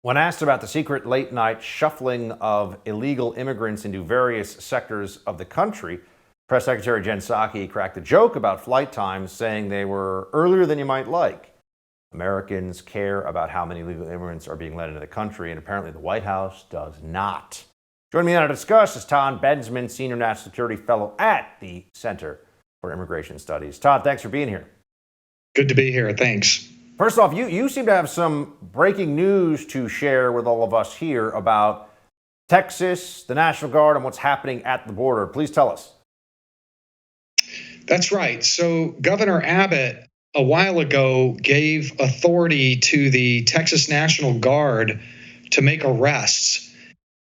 When asked about the secret late night shuffling of illegal immigrants into various sectors of the country, Press Secretary Jen Psaki cracked a joke about flight times, saying they were earlier than you might like. Americans care about how many illegal immigrants are being let into the country, and apparently the White House does not. Joining me now to discuss is Todd Bensman, Senior National Security Fellow at the Center for Immigration Studies. Todd, thanks for being here. Good to be here. Thanks. First off, you seem to have some breaking news to share with all of us here about Texas, the National Guard, and what's happening at the border. Please tell us. That's right. So Governor Abbott a while ago gave authority to the Texas National Guard to make arrests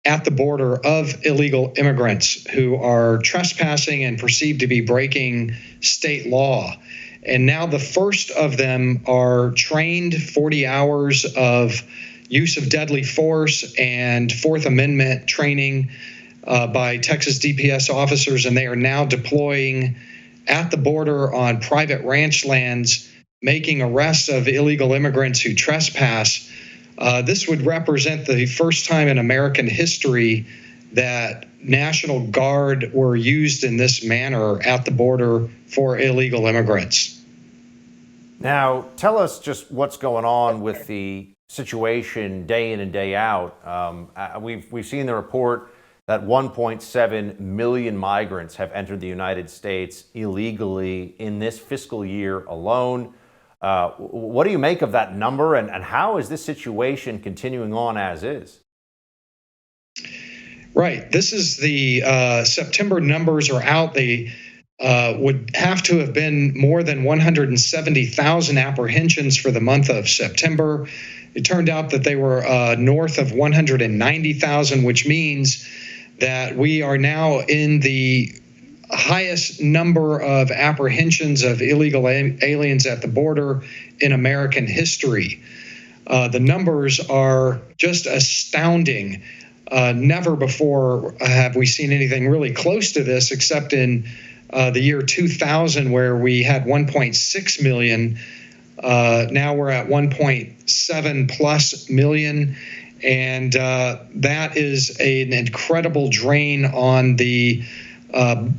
at the border of illegal immigrants who are trespassing and perceived to be breaking state law. And now the first of them are trained 40 hours of use of deadly force and Fourth Amendment training by Texas DPS officers, and they are now deploying at the border on private ranch lands, making arrests of illegal immigrants who trespass. This would represent the first time in American history that National Guard were used in this manner at the border for illegal immigrants. Now, tell us just what's going on with the situation day in and day out. We've seen the report that 1.7 million migrants have entered the United States illegally in this fiscal year alone. What do you make of that number, and how is this situation continuing on as is? Right. This is the September numbers are out. They would have to have been more than 170,000 apprehensions for the month of September. It turned out that they were north of 190,000, which means that we are now in the highest number of apprehensions of illegal aliens at the border in American history. The numbers are just astounding. Never before have we seen anything really close to this, except in the year 2000, where we had 1.6 million. Now we're at 1.7 plus million. And that is an incredible drain on the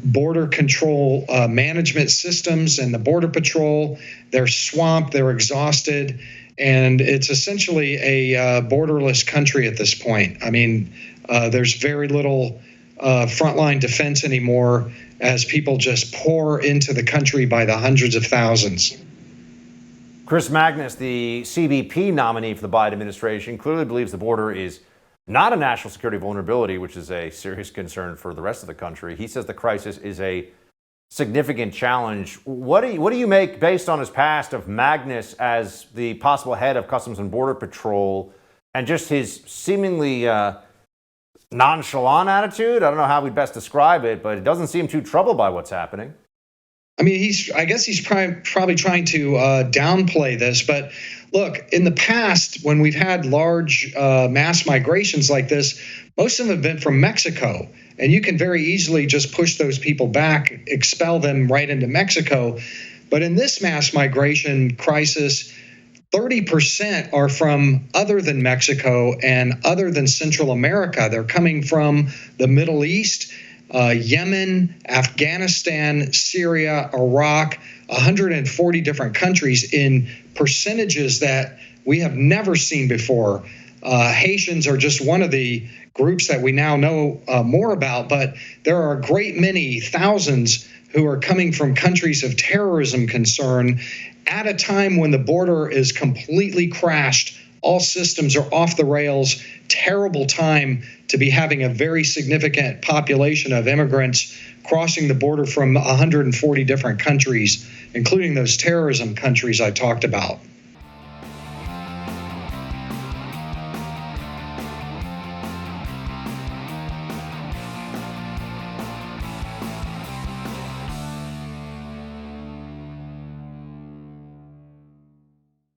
border control management systems and the Border Patrol. They're swamped, they're exhausted, and it's essentially a borderless country at this point. I mean, there's very little frontline defense anymore as people just pour into the country by the hundreds of thousands. Chris Magnus, the CBP nominee for the Biden administration, clearly believes the border is not a national security vulnerability, which is a serious concern for the rest of the country. He says the crisis is a significant challenge. What do you make, based on his past, of Magnus as the possible head of Customs and Border Patrol and just his seemingly nonchalant attitude? I don't know how we'd best describe it, but it doesn't seem too troubled by what's happening. I mean, I guess he's probably trying to downplay this. But look, in the past, when we've had large mass migrations like this, most of them have been from Mexico. And you can very easily just push those people back, expel them right into Mexico. But in this mass migration crisis, 30% are from other than Mexico and other than Central America. They're coming from the Middle East, Yemen, Afghanistan, Syria, Iraq, 140 different countries in percentages that we have never seen before. Haitians are just one of the groups that we now know more about, but there are a great many thousands who are coming from countries of terrorism concern at a time when the border is completely crashed. All systems are off the rails. Terrible time to be having a very significant population of immigrants crossing the border from 140 different countries, including those terrorism countries I talked about.